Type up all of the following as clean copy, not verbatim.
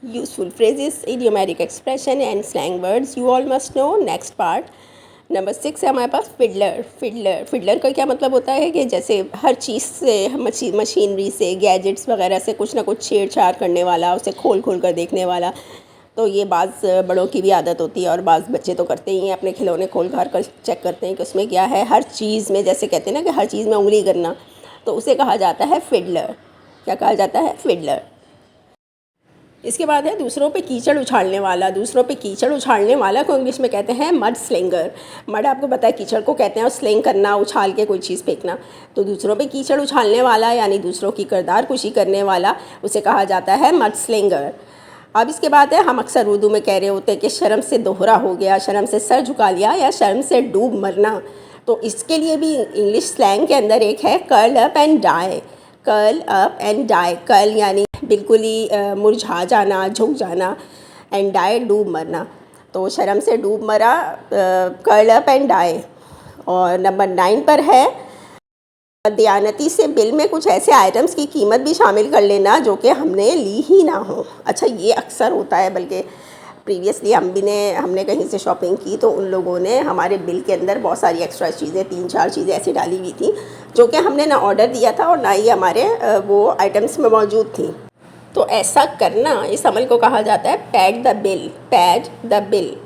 useful phrases, idiomatic expression and slang words you all must know. Next part number 6 है हमारे पास Fiddler का क्या मतलब होता है कि जैसे हर चीज़ से मशीनरी से गैजेट्स वगैरह से कुछ ना कुछ छेड़छाड़ करने वाला, उसे खोल कर देखने वाला। तो ये बाज़ बड़ों की भी आदत होती है और बाज़ बच्चे तो करते ही हैं, अपने खिलौने खोल घार कर चेक करते हैं कि उसमें क्या है। हर चीज़ में जैसे कहते हैं ना कि हर चीज़ में उंगली करना, तो उसे कहा जाता है फिडलर। क्या कहा जाता है? फिडलर। इसके बाद है दूसरों पे कीचड़ उछालने वाला को इंग्लिश में कहते हैं मड स्लिंगर। मड आपको पता है कीचड़ को कहते हैं, और स्लिंग करना, उछाल के कोई चीज़ फेंकना। तो दूसरों पे कीचड़ उछालने वाला यानी दूसरों की किरदार कुशी करने वाला, उसे कहा जाता है मड स्लिंगर। अब इसके बाद है हम अक्सर उर्दू में कह रहे होते हैं कि शर्म से दोहरा हो गया, शर्म से सर झुका लिया या शर्म से डूब मरना। तो इसके लिए भी इंग्लिश स्लैंग के अंदर एक है curl up and die. Curl up and die, curl यानी बिल्कुल ही मुरझा जाना, झुक जाना, एंड डाई डूब मरना। तो शर्म से डूब मरा, कर्ल अप एंड डाई। और नंबर 9 पर है दयानती से बिल में कुछ ऐसे आइटम्स की कीमत भी शामिल कर लेना जो कि हमने ली ही ना हो। अच्छा, ये अक्सर होता है, बल्कि प्रीवियसली हमने कहीं से शॉपिंग की तो उन लोगों ने हमारे बिल के अंदर बहुत सारी एक्स्ट्रा चीज़ें, 3-4 चीज़ें ऐसी डाली हुई थी जो कि हमने ना ऑर्डर दिया था और ना ही हमारे वो आइटम्स में मौजूद थी। तो ऐसा करना, इस अमल को कहा जाता है पैड द बिल।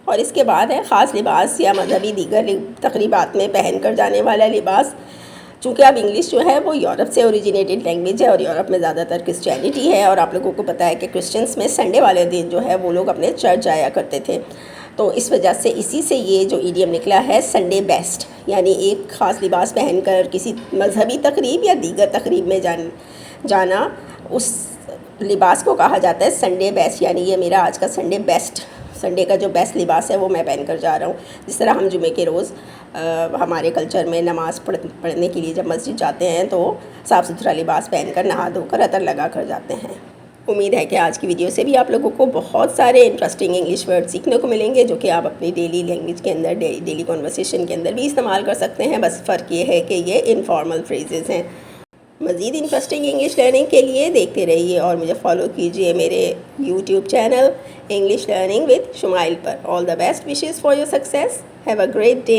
और इसके बाद है ख़ास लिबास या मजहबी दीगर तकरीबात में पहन कर जाने वाला लिबास। चूँकि अब इंग्लिश जो है वो यूरोप से ओरिजिनेटेड लैंग्वेज है और यूरोप में ज़्यादातर क्रिश्चियनिटी है, और आप लोगों को पता है कि क्रिश्चियंस में संडे वाले दिन जो है वो लोग अपने चर्च जाया करते थे। तो इस वजह से इसी से ये जो ईडियम निकला है संडे बेस्ट, यानी एक ख़ास लिबास पहनकर किसी मजहबी तकरीब या दीगर तकरीब में जाना, उस लिबास को कहा जाता है संडे बेस्ट। यानी ये मेरा आज का संडे बेस्ट, संडे का जो बेस्ट लिबास है वो मैं पहन कर जा रहा हूँ। जिस तरह हम जुमे के रोज़ हमारे कल्चर में नमाज़ पढ़ने के लिए जब मस्जिद जाते हैं तो साफ़ सुथरा लिबास पहनकर नहा धोकर अतर लगा कर जाते हैं। उम्मीद है कि आज की वीडियो से भी आप लोगों को बहुत सारे इंटरेस्टिंग इंग्लिश वर्ड सीखने को मिलेंगे जो कि आप अपनी डेली लैंग्वेज के अंदर, डेली कॉन्वर्सेशन के अंदर भी इस्तेमाल कर सकते हैं। बस फ़र्क ये है कि ये इनफॉर्मल फ्रेजेस हैं। मज़ीद इंटरेस्टिंग इंग्लिश लर्निंग के लिए देखते रहिए और मुझे फॉलो कीजिए मेरे YouTube channel English learning with Shumail पर। All the best wishes for your success. Have a great day.